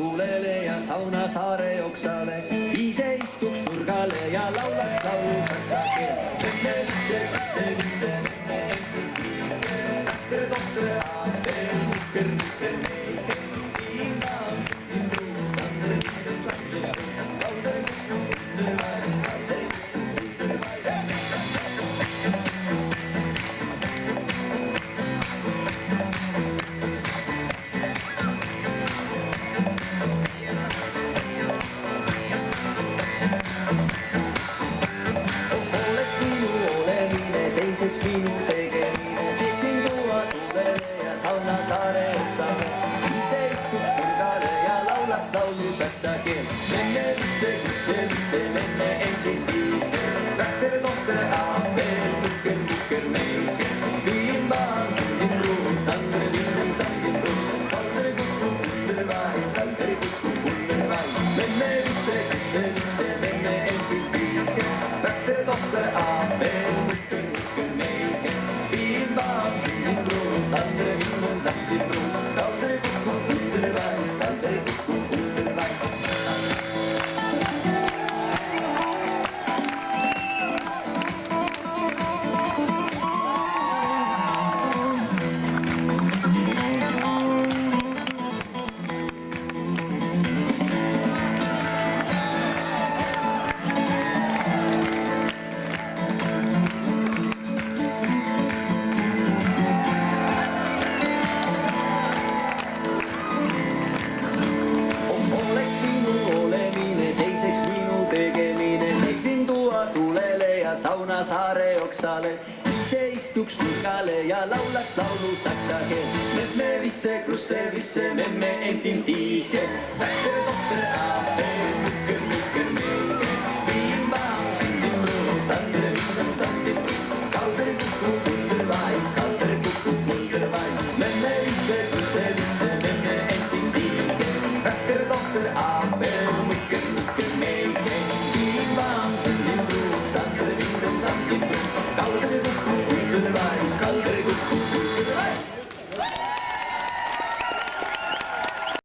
tuulele ja saunasaare oksale. Ise istuks nurgale ja laulaks laulu saksa keel. Menne visse, visse, visse, menne endur. Doktor, doktor, aabel, mukker, mukker, meike. Inga on siin ruu, tander, tander, tander, tander, tander, tander, teiseks minu tegemine, teeksin tuua tuulele ja saunasaare oksale. Ise istuks nurgale ja laulaks laulu saksa keel. Menne visse, kusse, visse, menne endin tiige. Doktor, doktor, aabel, mukker, mukker, meike. Viimba on sundin ruum, tander, linden, sandin ruum. Kalder kukku, kuller vai, kalder kukku, kuller vai. Menne visse, kusse, visse, menne endin tiige. Doktor, doktor, aabel, mukker, mukker, meike. Viimba on sundin ruum, tander, linden, sandin ruum. Kalder kukku, kuller vai, kalder kukku, kuller vai. Saunasaare oksale, ise istuks nurgale ja laulaks laulu saksa keel. Memme visse, krusse, visse, memme entin tiige. Doktor, doktor, aabel, mukker.